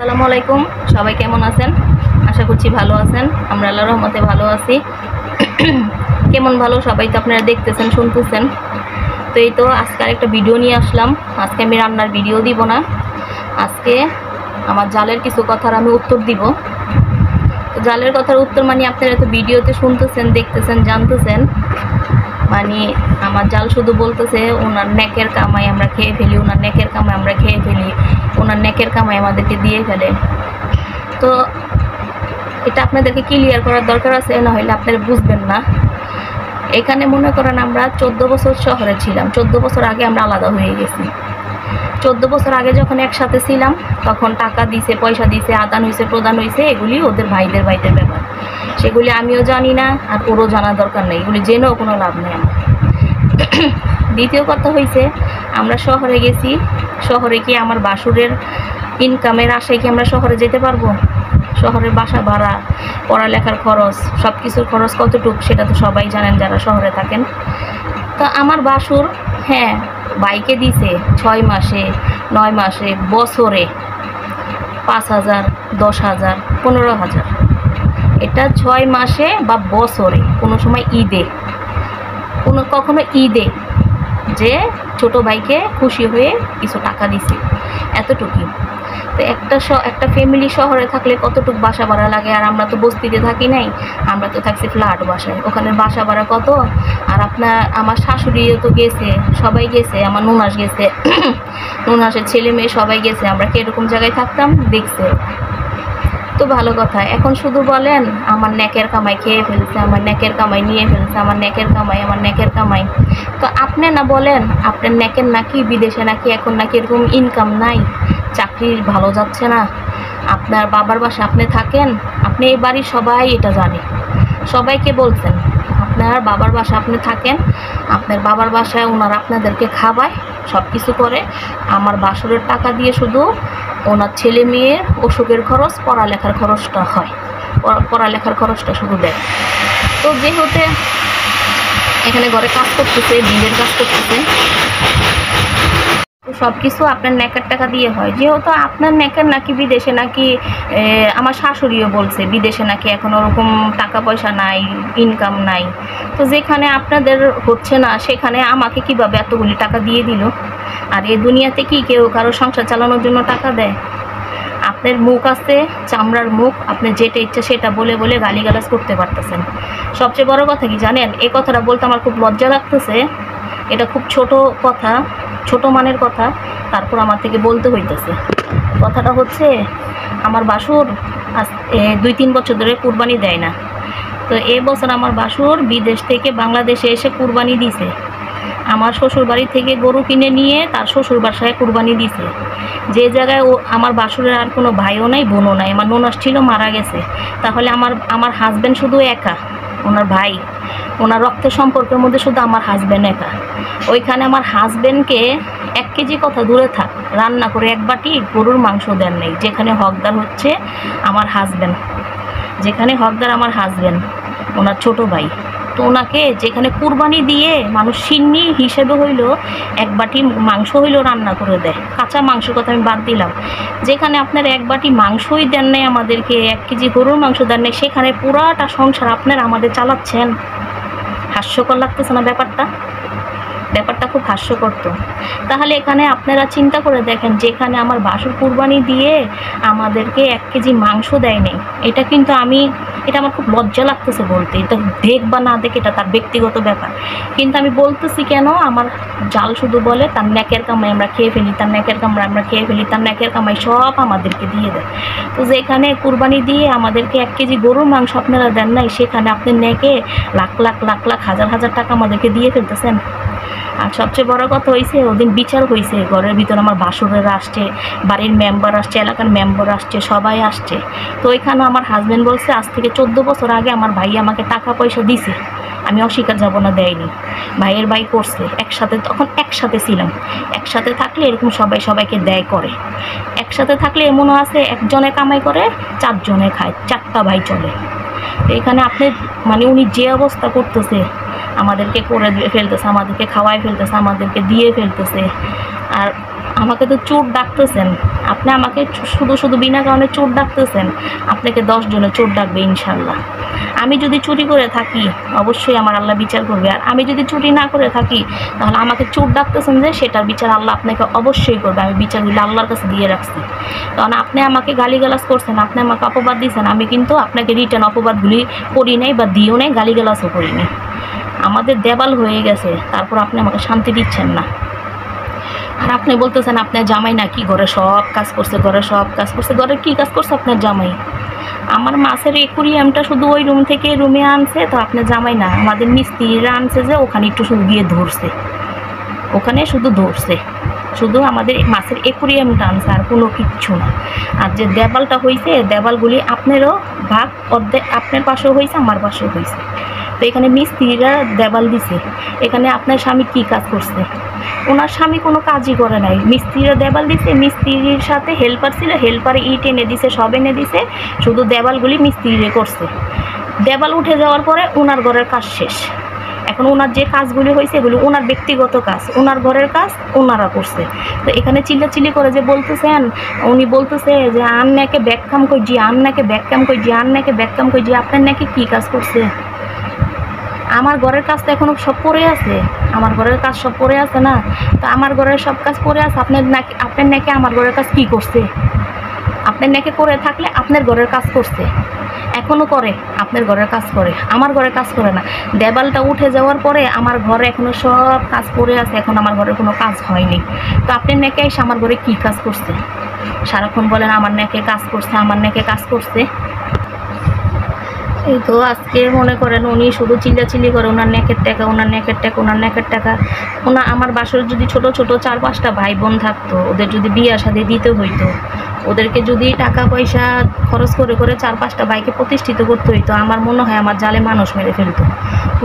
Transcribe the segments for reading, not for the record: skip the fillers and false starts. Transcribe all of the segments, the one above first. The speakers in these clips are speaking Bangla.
আসসালামু আলাইকুম। সবাই কেমন আছেন? আশা করছি ভালো আছেন। আমরা আল্লাহর রহমতে ভালো আছি। কেমন ভালো সবাই তো আপনারা দেখতেছেন, শুনতেছেন। তো এই তো আজকে আরেকটা ভিডিও নিয়ে আসলাম। আজকে আমি রান্নার ভিডিও দিব না, আজকে আমার জালের কিছু কথার আমি উত্তর দিব। তো জালের কথার উত্তর মানে আপনারা তো ভিডিওতে শুনতেছেন, দেখতেছেন, জানতেছেন। মানে আমার জাল শুধু বলতেছে ওনার নেকের কামাই আমরা খেয়ে ফেলি, ওনার নেকের কামাই আমরা খেয়ে ফেলি, ওনার নেকের কামাই আমাদেরকে দিয়ে ফেলে। তো এটা আপনাদেরকে ক্লিয়ার করার দরকার আছে, না হলে আপনারা বুঝবেন না। এখানে মনে করেন আমরা 14 বছর শহরে ছিলাম, 14 বছর আগে আমরা আলাদা হয়ে গেছি। 14 বছর আগে যখন একসাথে ছিলাম তখন টাকা দিছে, পয়সা দিছে, আদান হয়েছে, প্রদান হয়েছে, এগুলি ওদের ভাইদের ব্যাপার। সেগুলি আমিও জানি না, আর ওরও জানার দরকার নেই, এগুলি জেনেও কোনো লাভ নেই আমার। দ্বিতীয় কথা হয়েছে, আমরা শহরে গেছি, শহরে কি আমার বাসুরের ইনকামের আশায় কি আমরা শহরে যেতে পারবো? শহরের বাসা ভাড়া, পড়ালেখার খরচ, সব কিছুর খরচ কতটুকু সেটা তো সবাই জানেন যারা শহরে থাকেন। তো আমার বাসুর হ্যাঁ বাইকে দিছে 6 মাসে, 9 মাসে, বছরে 5,000, 10,000, 15,000। এটা 6 মাসে বা বছরে, কোনো সময় ঈদে, কখনো ঈদে যে ছোট ভাইকে খুশি হয়ে কিছু টাকা দিছে, এতটুকুই। তো একটা ফ্যামিলি শহরে থাকলে কতটুকু বাসা ভাড়া লাগে, আর আমরা তো বস্তিতে থাকি নাই, আমরা তো থাকছি ফ্ল্যাট বাসায়, ওখানে বাসা ভাড়া কত। আর আমার শাশুড়িও তো গেছে, সবাই গেছে, আমার নুনাস গেছে, নুনাসের ছেলে মেয়ে সবাই গেছে, আমরা কি এরকম জায়গায় থাকতাম? দেখছে তো ভালো কথা। এখন শুধু বলেন আমার নেকের কামাই খেয়ে ফেলছে, আমার নেকের কামাই নিয়ে ফেলছে, আমার নেকের কামাই, আমার নেকের কামাই। তো আপনি না বলেন আপনার নেকের নাকি বিদেশে নাকি এখন নাকি এরকম ইনকাম নাই, চাকরির ভালো যাচ্ছে না, আপনার বাবার বাসা আপনি থাকেন, আপনি এই বাড়ির সবাই এটা জানে, সবাইকে বলছেন আপনার বাবার বাসা আপনি থাকেন, আপনার বাবার বাসায় ওনারা আপনাদেরকে খাওয়ায়, সব কিছু করে, আমার বাসরের টাকা দিয়ে শুধু ওনার ছেলে মেয়ের অসুখের খরচ, পড়ালেখার খরচটা হয়, পড়ালেখার খরচটা শুধু দেয়। তো যেহেতু এখানে ঘরে কাজ করতেছে, বিলের কাজ করতেছে, সব কিছু আপনার নেকের টাকা দিয়ে হয়। যেহেতু আপনার নেকের নাকি বিদেশে নাকি, আমার শাশুড়িও বলছে বিদেশে নাকি এখন ওরকম টাকা পয়সা নাই, ইনকাম নাই। তো যেখানে আপনাদের হচ্ছে না সেখানে আমাকে কিভাবে এতগুলি টাকা দিয়ে দিল? আর এই দুনিয়াতে কি কেউ কারো সংসার চালানোর জন্য টাকা দেয়? আপনার মুখ আছে, চামড়ার মুখ, আপনি যেটা ইচ্ছা সেটা বলে বলে গালিগালাজ করতে পারতেছেন। সবচেয়ে বড় কথা কি জানেন? এই কথাটা বলতে আমার খুব লজ্জা লাগতেছে। এটা খুব ছোট কথা, ছোট মানের কথা, তারপর আমার থেকে বলতে হইতেছে। কথাটা হচ্ছে আমার বাসুর 2-3 বছর ধরে কুরবানি দেয় না। তো এই বছর আমার বাসুর বিদেশ থেকে বাংলাদেশে এসে কুরবানি দিছে। আমার শ্বশুর বাড়ি থেকে গরু কিনে নিয়ে তার শ্বশুর বাসায় কুরবানি দিছে, যে জায়গায় আমার বাসুরের আর কোনো ভাইও নাই, বোনও নাই। আমার ননাস ছিল, মারা গেছে। তাহলে আমার হাজব্যান্ড শুধু একা, ওনার ভাই, ওনার রক্তের সম্পর্কের মধ্যে শুধু আমার হাজব্যান্ড একা। ওইখানে আমার হাজব্যান্ডকে 1 কেজি কথা দূরে থাক, রান্না করে 1 বাটি গরুর মাংস দেন নেই, যেখানে হকদার হচ্ছে আমার হাজব্যান্ড, যেখানে হকদার আমার হাজব্যান্ড, ওনার ছোট ভাই। তো ওনাকে যেখানে কুরবানি দিয়ে মানুষ সিন্নি হিসেবে হইলো 1 বাটি মাংস হইলো রান্না করে দেয়, কাঁচা মাংসের কথা আমি বাদ দিলাম। যেখানে আপনার 1 বাটি মাংসই দেন নাই আমাদেরকে, 1 কেজি গরুর মাংস দেন নাই, সেখানে পুরাটা সংসার আপনারা আমাদের চালাচ্ছেন। হাস্যকর লাগতেছে না ব্যাপারটা? ব্যাপারটা খুব হাস্যকর। তো তাহলে এখানে আপনারা চিন্তা করে দেখেন, যেখানে আমার বাসুর কুরবানি দিয়ে আমাদেরকে 1 কেজি মাংস দেয় নেই, এটা কিন্তু এটা আমার খুব লজ্জা লাগতেছে বলতে। এটা দেখ বা না দেখ এটা তার ব্যক্তিগত ব্যাপার, কিন্তু আমি বলতেছি কেন, আমার জাল শুধু বলে তার নেকের কামাই আমরা খেয়ে ফেলি, তার নেকের কামাই আমরা খেয়ে ফেলি, তার নেকের কামাই সব আমাদেরকে দিয়ে দেয়। তো যেখানে কুরবানি দিয়ে আমাদেরকে 1 কেজি গরুর মাংস আপনারা দেন নাই, সেখানে আপনি নেকে লাখ লাখ লাখ লাখ হাজার হাজার টাকা আমাদেরকে দিয়ে ফেলতেছেন। আর সবচেয়ে বড় কথা হয়েছে, ওদিন বিচার হয়েছে, ঘরের ভিতরে আমার বাসুরেরা আসছে, বাড়ির মেম্বার আসছে, এলাকার মেম্বার আসছে, সবাই আসছে। তো ওইখানে আমার হাজব্যান্ড বলছে আজ থেকে 14 বছর আগে আমার ভাই আমাকে টাকা পয়সা দিছে, আমি অস্বীকার যাব না, দেয়নি। ভাইয়ের ভাই করছে একসাথে, তখন একসাথে ছিলাম, একসাথে থাকলে এরকম সবাই সবাইকে দেয় করে। একসাথে থাকলে এমনও আছে একজনে কামাই করে 4 জনে খায়, 4টা ভাই চলে। তো এখানে আপনি মানে উনি যে অবস্থা করতেছে, আমাদেরকে করে ফেলতেছে, আমাদেরকে খাওয়াই ফেলতেছে, আমাদেরকে দিয়ে ফেলতেছে। আর আমাকে তো চোর ডাকতেছেন, আপনি আমাকে শুধু শুধু বিনা কারণে চোর ডাকতেছেন, আপনাকে 10 জনে চোর ডাকবে ইনশাল্লাহ। আমি যদি চুরি করে থাকি অবশ্যই আমার আল্লাহ বিচার করবে, আর আমি যদি চুরি না করে থাকি তাহলে আমাকে চোর ডাকতেছেন যে সেটার বিচার আল্লাহ আপনাকে অবশ্যই করবে। আমি বিচারগুলো আল্লাহর কাছে দিয়ে রাখছি, কারণ আপনি আমাকে গালিগালাজ করছেন, আপনি আমাকে অপবাদ দিয়েছেন, আমি কিন্তু আপনাকে রিটার্ন অপবাদগুলি করি নাই বা দিও নাই, গালিগালাজও করিনি। আমাদের দেবাল হয়ে গেছে, তারপর আপনি আমাকে শান্তি দিচ্ছেন না। আর আপনি বলতেছেন আপনার জামাই নাকি ঘরে সব কাজ করছে, ঘরে সব কাজ করছে। ঘরে কী কাজ করছে আপনার জামাই? আমার মাছের একুরিয়ামটা শুধু ওই রুম থেকে রুমে আনছে, তো আপনার জামাই না, আমাদের মিস্ত্রিরা আনছে যে ওখানে একটু শুধু গিয়ে ধরছে, ওখানে শুধু ধরছে, শুধু আমাদের মাছের একুরিয়ামটা আনছে, আর কোনো কিচ্ছু না। আর যে দেবালটা হয়েছে, দেবালগুলি আপনারও ভাগ অর্ধেক, আপনার পাশেও হয়েছে, আমার পাশেও হয়েছে। তো এখানে মিস্ত্রিরা দেবাল দিছে, এখানে আপনার স্বামী কী কাজ করছে? ওনার স্বামী কোনো কাজই করে নাই, মিস্ত্রিরা দেবাল দিছে, মিস্ত্রির সাথে হেল্পার ছিল, হেল্পারে ইট এনে দিছে, সব এনে দিছে, শুধু দেবালগুলি মিস্ত্রিরে করছে। দেবাল উঠে যাওয়ার পরে ওনার ঘরের কাজ শেষ। এখন ওনার যে কাজগুলি হয়েছে এগুলো ওনার ব্যক্তিগত কাজ, ওনার ঘরের কাজ ওনারা করছে। তো এখানে চিল্লাচিল্লি করে যে বলতেছেন, উনি বলতেছে যে আন নাকে ব্যাককাম করছি, আন নাকে ব্যাককাম করছি, আন নাকে ব্যাককাম করছি। আপনার নাকি কী কাজ করছে? আমার ঘরের কাজ তো এখনও সব পড়ে আছে, আমার ঘরের কাজ সব পড়ে আছে না? তো আমার ঘরের সব কাজ পড়ে আছে, আপনার নাকি আমার ঘরের কাজ কী করছে? আপনার নাকি করে থাকলে আপনার ঘরের কাজ করছে, এখনও করে, আপনার ঘরের কাজ করে, আমার ঘরের কাজ করে না। দেবালটা উঠে যাওয়ার পরে আমার ঘরে এখনও সব কাজ পড়ে আছে, এখন আমার ঘরের কোনো কাজ হয়নি। তো আপনার নাকি এসে আমার ঘরে কী কাজ করছে? সারাক্ষণ বলেন আমার নাকি কাজ করছে, আমার নাকি কাজ করছে। এই তো আজকে মনে করেন উনি শুধু চিল্লাচিল্লি করে, ওনার নেকের টাকা, ওনার নেকের টাকা, ওনার নেকের টাকা। আমার বাসার যদি ছোট ছোট 4-5টা ভাই বোন থাকতো, ওদের যদি বিয়ে শাদী দিতে হইতো, ওদেরকে যদি টাকা পয়সা খরচ করে করে 4-5টা ভাইকে প্রতিষ্ঠিত করতে হইতো, আমার মনে হয় আমার জালে মানুষ মেরে ফেলতো।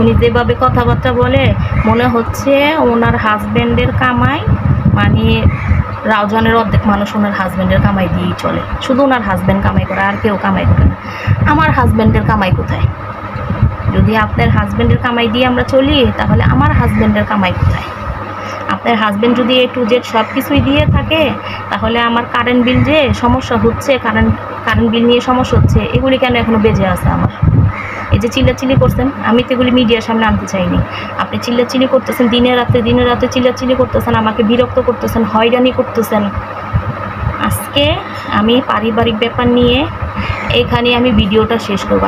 উনি যেভাবে কথাবার্তা বলে মনে হচ্ছে ওনার হাজব্যান্ডের কামাই, মানে রাউজানের অর্ধেক মানুষ ওনার হাজব্যান্ডের কামাই দিয়েই চলে, শুধু ওনার হাজব্যান্ড কামাই করে, আর কেউ কামাই করে না। আমার হাজব্যান্ডের কামাই কোথায়? যদি আপনার হাজব্যান্ডের কামাই দিয়ে আমরা চলি, তাহলে আমার হাজব্যান্ডের কামাই কোথায়? আপনার হাজব্যান্ড যদি A to Z সব কিছুই দিয়ে থাকে, তাহলে আমার কারেন্ট বিল যে সমস্যা হচ্ছে, কারেন্ট বিল নিয়ে সমস্যা হচ্ছে, এগুলি কেন এখনও বেজে আছে আমার? এই যে চিল্লাচিল্লি করছেন, আমি তো এগুলি মিডিয়ার সামনে আনতে চাইনি। আপনি চিল্লাচিল্লি করতেছেন, দিনে রাতে চিল্লাচিল্লি করতেছেন, আমাকে বিরক্ত করতেছেন, হয়রানি করতেছেন। আজকে আমি পারিবারিক ব্যাপার নিয়ে এখানে আমি ভিডিওটা শেষ করব।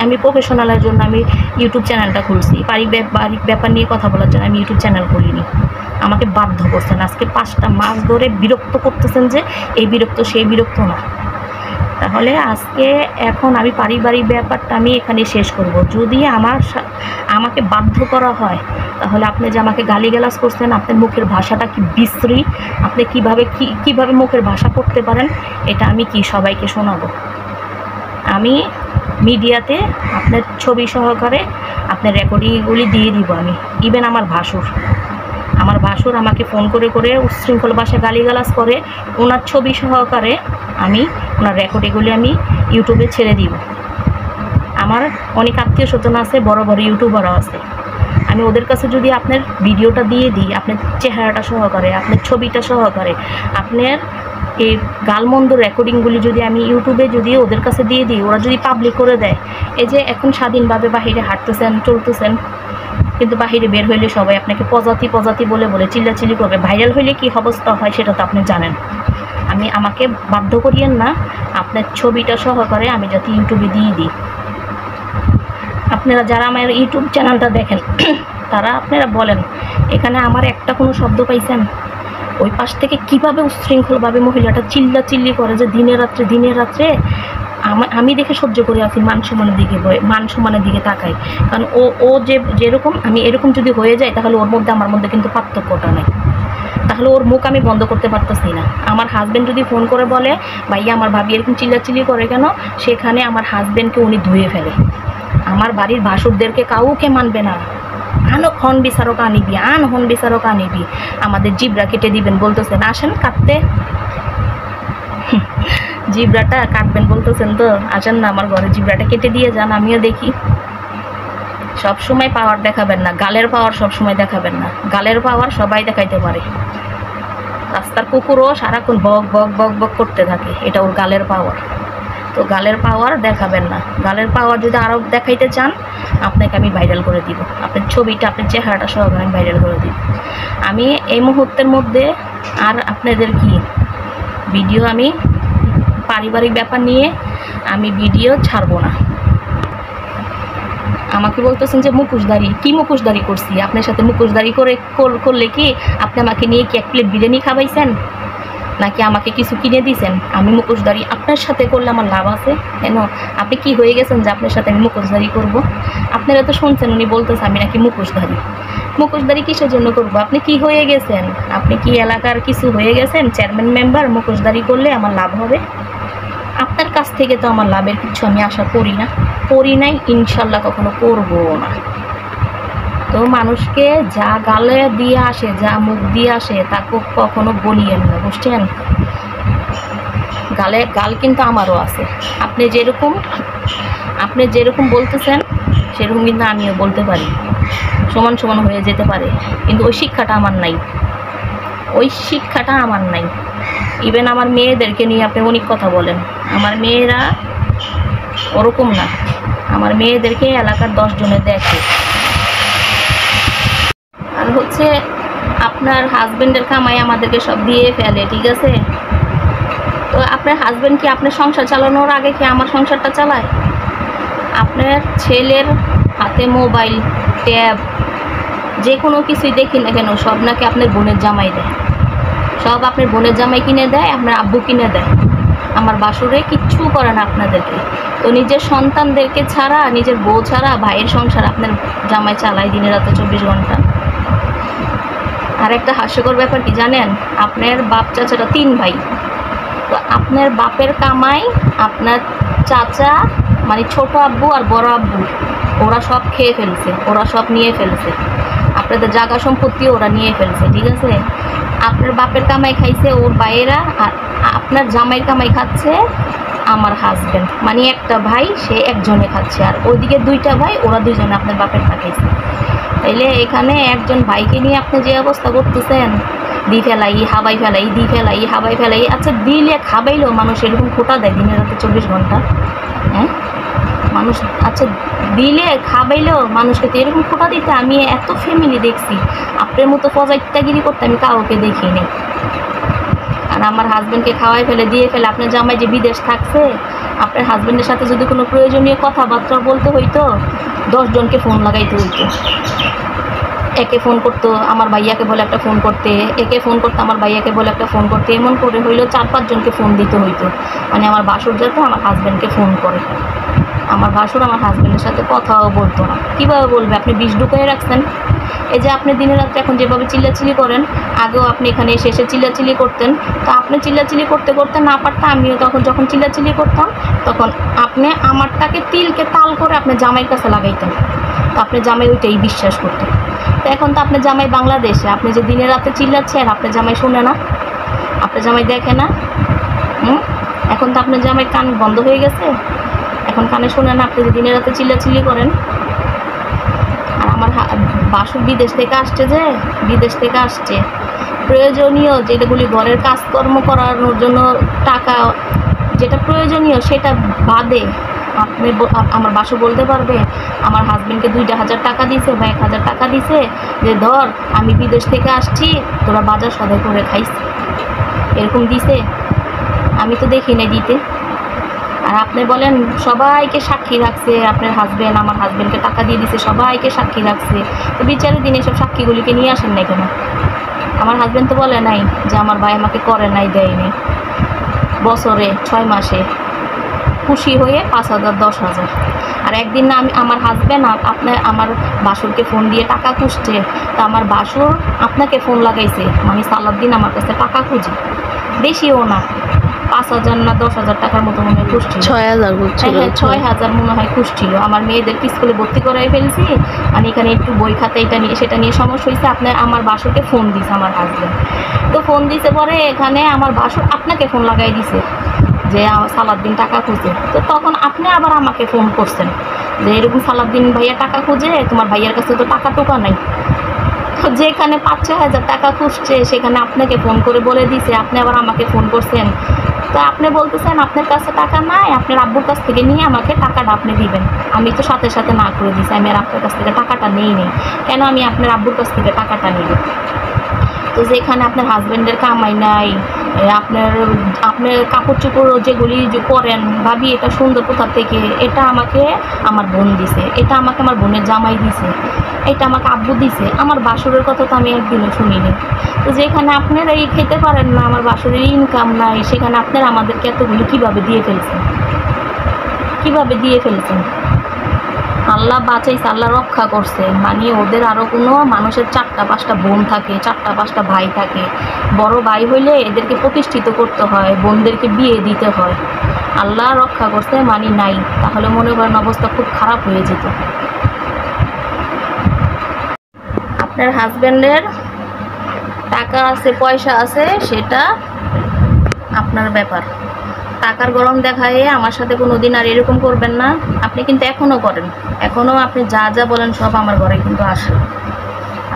আমি প্রফেশনালের জন্য আমি ইউটিউব চ্যানেলটা খুলছি, পারিবারিক ব্যাপার নিয়ে কথা বলার জন্য আমি ইউটিউব চ্যানেল খুলিনি। আমাকে বাধ্য করছেন, আজকে 5টা মাস ধরে বিরক্ত করতেছেন, যে এই বিরক্ত সেই বিরক্ত না। তাহলে আজকে এখন আমি পারিবারিক ব্যাপারটা আমি এখানে শেষ করব। যদি আমাকে বাধ্য করা হয়, তাহলে আপনি যে আমাকে গালিগালাজ করছেন, আপনার মুখের ভাষাটা কি বিশ্রী, আপনি কিভাবে মুখের ভাষা করতে পারেন, এটা আমি কি সবাইকে শোনাবো? আমি মিডিয়াতে আপনার ছবি সহকারে আপনার রেকর্ডিংগুলি দিয়ে দিব। আমি ইভেন আমার ভাসুর আমাকে ফোন করে করে উচ্ছৃঙ্খল ভাষায় গালিগালাজ করে, ওনার ছবি সহকারে আমি ওনার রেকর্ডিংগুলি আমি ইউটিউবে ছেড়ে দিব। আমার অনেক আত্মীয় স্বজন আছে, বড় বড় ইউটিউবারও আছে। আমি ওদের কাছে যদি আপনার ভিডিওটা দিয়ে দিই, আপনার চেহারাটা সহকারে, আপনার ছবিটা সহকারে, আপনার এই গালমন্দ রেকর্ডিংগুলি যদি আমি ইউটিউবে যদি ওদের কাছে দিয়ে দিই, ওরা যদি পাবলিক করে দেয়, এই যে এখন স্বাধীনভাবে বাহিরে হাঁটতেছেন, চলতেছেন, কিন্তু বাহিরে বের হইলে সবাই আপনাকে প্রজাতি বলে চিল্লাচিল্লি করবে। ভাইরাল হইলে কী অবস্থা হয় সেটা তো আপনি জানেন। আমাকে বাধ্য করিয়েন না, আপনার ছবিটা সহকারে আমি যাতে ইউটিউবে দিয়ে দিই। আপনারা যারা আমার ইউটিউব চ্যানেলটা দেখেন, তারা আপনারা বলেন এখানে আমার একটা কোনো শব্দ পাইছেন? ওই পাশ থেকে কীভাবে উচ্ছৃঙ্খলভাবে মহিলাটা চিল্লাচিল্লি করে, যে দিনে রাত্রে আমি দেখে সহ্য করে আছি, মান সম্মানের দিকে তাকাই। কারণ ও যেরকম আমি এরকম যদি হয়ে যায়, তাহলে ওর মধ্যে আমার মধ্যে কিন্তু পার্থক্যটা নেই। তাহলে ওর মুখ আমি বন্ধ করতে পারতেছি না। আমার হাজব্যান্ড যদি ফোন করে বলে ভাইয়া আমার ভাবি এরকম চিল্লাচিল্লি করে কেন, সেখানে আমার হাজব্যান্ডকে উনি ধুয়ে ফেলে। আমার বাড়ির ভাসুরদেরকে কাউকে মানবে না। হন বিচারক আনিবি, আমাদের জিব্রা কেটে দিবেন বলতেছেন, আসেন কাটতে। জিব্রাটা কাটবেন বলতেছেন তো, আসেন না আমার ঘরে, জিব্রাটা কেটে দিয়ে যান, আমিও দেখি। সবসময় পাওয়ার দেখাবেন না, গালের পাওয়ার সবসময় দেখাবেন না। গালের পাওয়ার সবাই দেখাইতে পারে। রাস্তার কুকুরও সারাক্ষণ বক বক বক বক করতে থাকে, এটা ওর গালের পাওয়ার। তো গালের পাওয়ার দেখাবেন না। গালের পাওয়ার যদি আরও দেখাইতে চান, আপনাকে আমি ভাইরাল করে দিব, আপনার ছবিটা, আপনার চেহারাটা সহ আমি ভাইরাল করে দিব। আমি এই মুহূর্তের মধ্যে আর আপনাদের কি ভিডিও, আমি পারিবারিক ব্যাপার নিয়ে আমি ভিডিও ছাড়বো না। আমাকে বলতেছেন যে মুখোশধারী, কি মুখোশধারী করছি? আপনার সাথে মুখোশধারী করলে কি আপনি আমাকে নিয়ে কি 1 প্লেট বিরিয়ানি খাওয়াইছেন, নাকি আমাকে কিছু কিনে দিয়েছেন? আমি মুখোশধারী আপনার সাথে করলে আমার লাভ আছে কেন? আপনি কি হয়ে গেছেন যে আপনার সাথে আমি মুখোশধারী করব? আপনারা তো শুনছেন উনি বলতেছে আমি নাকি মুখোশধারী। মুখোশধারী কিসের জন্য করব? আপনি কি হয়ে গেছেন? আপনি কি এলাকার কিছু হয়ে গেছেন, চেয়ারম্যান মেম্বার? মুখোশধারী করলে আমার লাভ হবে? আপনার কাছ থেকে তো আমার লাভের কিছু আমি আশা করি নাই, ইনশাল্লাহ কখনো করবো না। তো মানুষকে যা গালে দিয়ে আসে, যা মুখ দিয়ে আসে, তাকে কখনো বলিয়েন না, বুঝছেন? গাল কিন্তু আমারও আছে। আপনি যেরকম বলতেছেন সেরকম কিন্তু আমিও বলতে পারি, সমান সমান হয়ে যেতে পারে, কিন্তু ওই শিক্ষাটা আমার নাই। ইভেন আমার মেয়েদেরকে নিয়ে আপনি অনেক কথা বলেন, আমার মেয়েরা ওরকম না। আমার মেয়েদেরকে এলাকার 10 জনে দেখে। আর হচ্ছে আপনার হাজবেন্ডের কামাই আমাদেরকে সব দিয়ে ফেলে, ঠিক আছে? তো আপনার হাজবেন্ড কি আপনার সংসার চালানোর আগে কি আমার সংসারটা চালায়? আপনার ছেলের হাতে মোবাইল, ট্যাব, যে কোনো কিছুই দেখি না কেন, সব নাকি আপনার বোনের জামাই দেয়, সব আপনার বোনের জামাই কিনে দেয়, আপনার আব্বু কিনে দেয়। আমার বাসুরে কিচ্ছু করে না আপনাদেরকে। তো নিজের সন্তানদেরকে ছাড়া, নিজের বউ ছাড়া ভাইয়ের সংসার আপনার জামাই চালায় দিনে রাতে 24 ঘন্টা। আর একটা হাস্যকর ব্যাপার কি জানেন? আপনার বাপ চাচারা 3 ভাই। তো আপনার বাপের কামাই আপনার চাচা, মানে ছোট আব্বু আর বড় আব্বু, ওরা সব খেয়ে ফেলছে, ওরা সব নিয়ে ফেলছে। আপনাদের জায়গা সম্পত্তি ওরা নিয়ে ফেলছে, ঠিক আছে? আপনার বাপের কামাই খাইছে ওর ভাইয়েরা, আর আপনার জামাইয়ের কামাই খাচ্ছে আমার হাজব্যান্ড, মানে একটা ভাই সে একজনে খাচ্ছে, আর ওইদিকে 2টা ভাই, ওরা 2 জনে আপনার বাপের খাইছে। তাইলে এখানে একজন ভাইকে নিয়ে আপনি যে অবস্থা করতেছেন, দি ফেলাই হাবাই ফেলাই, দি ফেলাই হাবাই ফেলাই। আচ্ছা দিলে খাবাইলেও মানুষ এরকম খোটা দেয় দিনে রাতে 24 ঘন্টা? হ্যাঁ মানুষ, আচ্ছা দিলে খাবাইলেও মানুষকে তো এরকম খোটা দিতে আমি এত ফ্যামিলি দেখছি। আপনার মতো ফজাইটাগিরি করতে আমি কাউকে দেখিনি। আর আমার হাজব্যান্ডকে খাওয়াই ফেলে দিয়ে ফেলে। আপনার জামাই যে বিদেশ থাকছে, আপনার হাজব্যান্ডের সাথে যদি কোনো প্রয়োজনীয় কথাবার্তা বলতে হইতো 10 জনকে ফোন লাগাইতে হইতো। একে ফোন করতো আমার ভাইয়াকে বলে একটা ফোন করতে, একে ফোন করতো আমার ভাইয়াকে বলে একটা ফোন করতে, এমন করে হইলো 4-5 জনকে ফোন দিতে হইতো। মানে আমার বাসুর যাতে আমার হাজব্যান্ডকে ফোন করে, আমার বাসুর আমার হাজব্যান্ডের সাথে কথাও বলতো না। কীভাবে বলবে? আপনি বিষ ঢুকিয়ে রাখছেন। এই যে আপনি দিনে রাত্রে এখন যেভাবে চিল্লাচিল্লি করেন, আগেও আপনি এখানে এসে চিল্লাচিল্লি করতেন। তো আপনি চিল্লাচিল্লি করতে করতে না পারতাম, আমিও তখন যখন চিল্লাচিল্লি করতাম তখন আপনি আমারটাকে তিলকে তাল করে আপনি জামাইয়ের কাছে লাগাইতেন। তো আপনি জামাই ওইটাই বিশ্বাস করতেন। তো এখন তো আপনার জামাই বাংলাদেশে, আপনি যে দিনে রাতে চিল্লাচ্ছেন আপনার জামাই শোনে না, আপনার জামাই দেখে না। এখন তো আপনার জামাই কান বন্ধ হয়ে গেছে, এখন কানে শোনে না, আপনি যে দিনে রাতে চিল্লাচিল্লি করেন। আর আমার বাসুর বিদেশ থেকে আসছে প্রয়োজনীয় যেগুলি ঘরের কাজকর্ম করানোর জন্য টাকা যেটা প্রয়োজনীয় সেটা বাদে আপনি আমার বাসু বলতে পারবে আমার হাজব্যান্ডকে 2,000 টাকা দিছে বা 1,000 টাকা দিছে যে ধর আমি বিদেশ থেকে আসছি, তোরা বাজার সদাই করে খাইস, এরকম দিছে? আমি তো দেখি নাই দিতে। আর আপনি বলেন সবাইকে সাক্ষী রাখছে আপনার হাজব্যান্ড, আমার হাজব্যান্ডকে টাকা দিয়ে দিছে, সবাইকে সাক্ষী রাখছে। তো বিচারের দিন এসব সাক্ষীগুলিকে নিয়ে আসেন না কেন? আমার হাজব্যান্ড তো বলে নাই যে আমার ভাই আমাকে করে নাই, দেয়নি। বছরে 6 মাসে খুশি হয়ে 5,000 10,000। আর একদিন না আমার হাজব্যান্ড আপনার আমার বাসুরকে ফোন দিয়ে টাকা খুঁজছে, তো আমার বাসুর আপনাকে ফোন লাগাইছে, মানে সালাদ দিন আমার কাছে টাকা খুঁজি, বেশিও না 5,000 না 10,000 টাকার মতো মনে হয় খুঁজছিল। 6,000 হ্যাঁ 6,000 মনে হয় খুঁজছিল। আমার মেয়েদেরকে স্কুলে ভর্তি করাই ফেলছি, মানে এখানে একটু বই খাতা এটা নিয়ে সেটা নিয়ে সমস্যা হয়েছে। আপনার আমার বাসুরকে ফোন দিছে আমার হাজব্যান্ড, তো ফোন দিছে পরে এখানে আমার বাসুর আপনাকে ফোন লাগাই দিছে যে সালাদ্দিন টাকা খুঁজে। তো তখন আপনি আবার আমাকে ফোন করছেন যে এরকম সালাদ্দিন ভাইয়া টাকা খুঁজে, তোমার ভাইয়ার কাছে তো টাকা টোকা নাই। যেখানে 5-6 হাজার টাকা খুঁজছে সেখানে আপনাকে ফোন করে বলে দিছে, আপনি আবার আমাকে ফোন করছেন। তো আপনি বলতেছেন আপনার কাছে টাকা নাই, আপনার আব্বুর কাছ থেকে নিয়ে আমাকে টাকাটা আপনি দিবেন। আমি তো সাথে সাথে না করে দিছি, আমি আর আপনার কাছ থেকে টাকাটা নেই। কেন আমি আপনার আব্বুর কাছ থেকে টাকাটা নিব? তো যেখানে আপনার হাজব্যান্ডের কামাই নাই, আপনার আপনার কাপড় চোপড় যেগুলি পরেন, ভাবি এটা সুন্দর কোথা থেকে, এটা আমাকে আমার বোন দিছে, এটা আমাকে আমার বোনের জামাই দিছে, এটা আমাকে আব্বু দিছে। আমার বাসুরের কথা তো আমি একদিনও শুনিনি। তো যেখানে আপনারা এই খেতে পারেন না, আমার বাসুরের ইনকাম নাই, সেখানে আপনারা আমাদেরকে এতগুলো কীভাবে দিয়ে ফেলছেন? কীভাবে দিয়ে ফেলছেন? আল্লাহ বাঁচাইছে, আল্লাহ রক্ষা করছে। মানে ওদের আরও কোনো মানুষের 4-5টা বোন থাকে, 4-5টা ভাই থাকে। বড় ভাই হইলে এদেরকে প্রতিষ্ঠিত করতে হয়, বোনদেরকে বিয়ে দিতে হয়। আল্লাহ রক্ষা করছে, মানে নাই, তাহলে মনে করেন অবস্থা খুব খারাপ হয়ে যেত। আপনার হাজব্যান্ডের টাকা আছে, পয়সা আছে, সেটা আপনার ব্যাপার। টাকার গরম দেখায় আমার সাথে কোনো দিন আর এরকম করবেন না। আপনি কিন্তু এখনও করেন, এখনও আপনি যা যা বলেন সব আমার ঘরে কিন্তু আসে।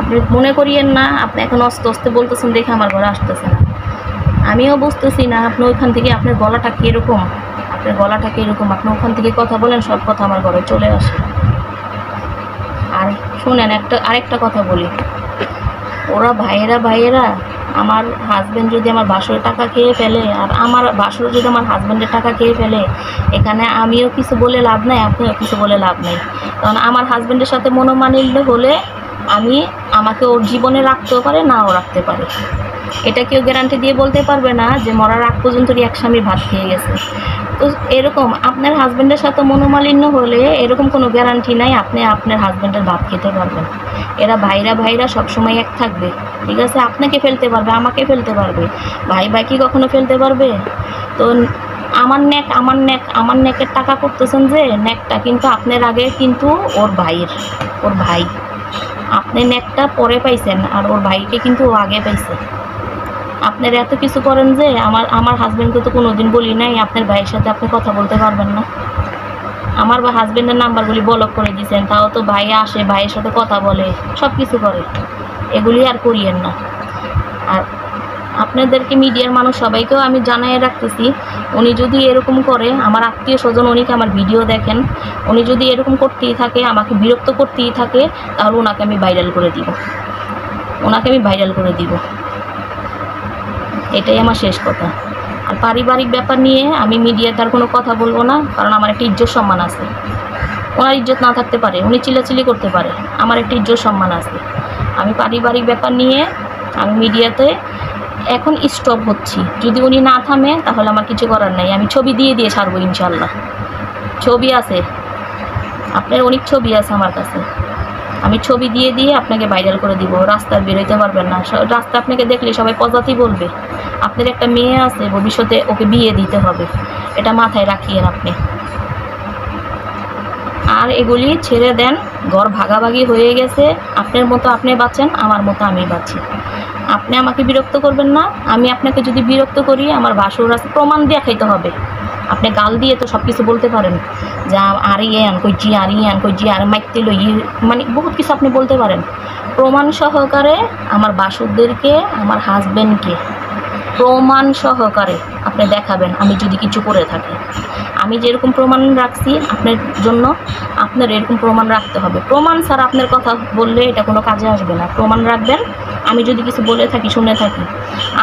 আপনি মনে করিয়েন না আপনি এখন আস্তে আস্তে বলতেছেন দেখে আমার ঘরে আসতেছে না। আমিও বুঝতেছি না আপনি ওইখান থেকে আপনার গলাটা কীরকম, আপনার গলাটা কীরকম, আপনি ওখান থেকে কথা বলেন, সব কথা আমার ঘরে চলে আসে। আর শুনেন, আরেকটা কথা বলি, ওরা ভাইয়েরা আমার হাজব্যান্ড যদি আমার বাসরের টাকা খেয়ে ফেলে, আর আমার বাসর যদি আমার হাজব্যান্ডের টাকা খেয়ে ফেলে, এখানে আমিও কিছু বলে লাভ নাই, আপনিও কিছু বলে লাভ নেই। কারণ আমার হাজব্যান্ডের সাথে মনোমালিন্য হলে আমাকে ওর জীবনে রাখতেও পারে, নাও রাখতে পারে। এটা কেউ গ্যারান্টি দিয়ে বলতে পারবে না যে মরার আগ পর্যন্তই এক স্বামীর ভাত খেয়ে গেছে। তো এরকম আপনার হাজব্যান্ডের সাথে মনোমালিন্য হলে এরকম কোনো গ্যারান্টি নাই আপনি আপনার হাজব্যান্ডের ভাত খেতে পারবেন। এরা ভাইরা সবসময় এক থাকবে, ঠিক আছে? আপনাকে ফেলতে পারবে, আমাকে ফেলতে পারবে, ভাই কি কখনো ফেলতে পারবে? তো আমার নেকের টাকা করতেছেন যে নেকটা কিন্তু আপনার আগে কিন্তু ওর ভাই, আপনি নেকটা পরে পাইছেন, আর ওর ভাইকে কিন্তু ও আগে পাইছে। আপনারা এত কিছু করেন যে আমার হাজব্যান্ডকে তো কোনোদিন বলি নাই আপনার ভাইয়ের সাথে আপনি কথা বলতে পারবেন না। আমার হাজব্যান্ডের নাম্বারগুলি ব্লক করে দিয়েছেন, তাও তো ভাই আসে, ভাইয়ের সাথে কথা বলে, সব কিছু করে। এগুলি আর করিয়েন না। আর আপনাদেরকে মিডিয়ার মানুষ সবাইকেও আমি জানাই রাখতেছি, উনি যদি এরকম করে, আমার আত্মীয় স্বজন উনিকে আমার ভিডিও দেখেন, উনি যদি এরকম করতেই থাকে, আমাকে বিরক্ত করতেই থাকে, তাহলে ওনাকে আমি ভাইরাল করে দিব, এটাই আমার শেষ কথা। আর পারিবারিক ব্যাপার নিয়ে আমি মিডিয়াতে আর কোনো কথা বলবো না, কারণ আমার একটা ইজ্জত সম্মান আছে। ওনার ইজ্জত না থাকতে পারে, উনি চিল্লাচিল্লি করতে পারে, আমার একটা ইজ্জত সম্মান আছে। আমি পারিবারিক ব্যাপার নিয়ে আমি মিডিয়াতে এখন স্টপ হচ্ছি। যদি উনি না থামে তাহলে আমার কিছু করার নাই, আমি ছবি দিয়ে ছাড়বো ইনশাল্লাহ। ছবি আছে, আপনার অনেক ছবি আছে আমার কাছে, আমি ছবি দিয়ে আপনাকে ভাইরাল করে দিব। রাস্তায় বেরোতে পারবেন না, রাস্তা আপনাকে দেখলে সবাই পজাতি বলবে। আপনার একটা মেয়ে আছে, ভবিষ্যতে ওকে বিয়ে দিতে হবে, এটা মাথায় রাখিয়েন আপনি। আর এগুলি ছেড়ে দেন, ঘর ভাগাভাগি হয়ে গেছে, আপনার মতো আপনি বাঁচেন, আমার মতো আমি বাঁচি। আপনি আমাকে বিরক্ত করবেন না। আমি আপনাকে যদি বিরক্ত করি, আমার ভাসুর আছে, প্রমাণ দিয়ে খাইতে হবে। আপনি গাল দিয়ে তো সব কিছু বলতে পারেন, যা আর ইয়ান কই আর মাইতে লই, মানে বহুত কিছু আপনি বলতে পারেন। প্রমাণ সহকারে আমার বাসুরদেরকে, আমার হাজব্যান্ডকে প্রমাণ সহকারে আপনি দেখাবেন আমি যদি কিছু করে থাকি। আমি যেরকম প্রমাণ রাখছি আপনার জন্য, আপনার এরকম প্রমাণ রাখতে হবে। প্রমাণ ছাড়া আপনার কথা বললে এটা কোনো কাজে আসবে না। প্রমাণ রাখবেন, আমি যদি কিছু বলে থাকি, শুনে থাকি।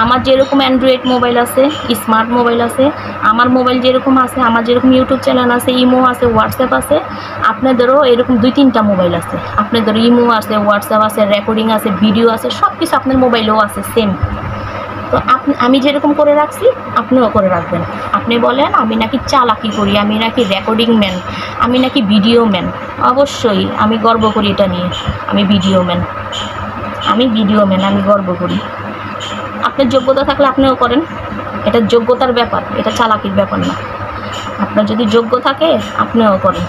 আমার যেরকম অ্যান্ড্রয়েড মোবাইল আছে, স্মার্ট মোবাইল আছে, আমার মোবাইল যেরকম আছে, আমার যেরকম ইউটিউব চ্যানেল আছে, ইমো আছে, হোয়াটসঅ্যাপ আছে, আপনাদেরও এরকম 2-3টা মোবাইল আছে। আপনাদেরও ইমো আছে, হোয়াটসঅ্যাপ আছে, রেকর্ডিং আছে, ভিডিও আছে, সব কিছু আপনার মোবাইলেও আছে সেম। তো আমি যেরকম করে রাখছি আপনিও করে রাখবেন। আপনি বলেন আমি নাকি চালাকি করি, আমি নাকি রেকর্ডিং ম্যান, আমি নাকি ভিডিও ম্যান। অবশ্যই আমি গর্ব করি এটা নিয়ে, আমি ভিডিও ম্যান, আমি গর্ব করি। আপনার যোগ্যতা থাকলে আপনিও করেন, এটা যোগ্যতার ব্যাপার, এটা চালাকির ব্যাপার না। আপনার যদি যোগ্য থাকে আপনিও করেন।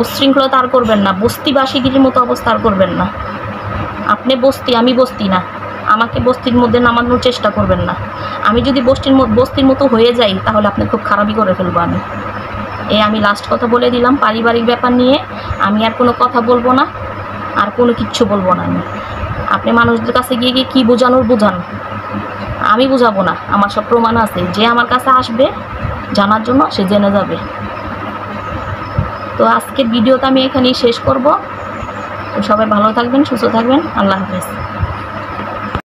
উচ্ছৃঙ্খলতা আর করবেন না, বস্তিবাসীগিরির মতো অবস্থা আর করবেন না। আপনি বস্তি, আমি বস্তি না, আমাকে বস্তির মধ্যে নামানোর চেষ্টা করবেন না। আমি যদি বস্তির মতো হয়ে যাই তাহলে আপনি খুব খারাপই করে ফেলবো। আমি লাস্ট কথা বলে দিলাম, পারিবারিক ব্যাপার নিয়ে আমি আর কোনো কথা বলবো না, আর কোনো কিচ্ছু বলবো না। আমি আপনি মানুষদের কাছে গিয়ে গিয়ে কী বোঝানোর বোঝান, আমি বোঝাবো না, আমার সব প্রমাণ আছে। যে আমার কাছে আসবে জানার জন্য সে জেনে যাবে। তো আজকের ভিডিওটা আমি এখানেই শেষ করব। তো সবাই ভালো থাকবেন, সুস্থ থাকবেন, আল্লাহ হাফেজ।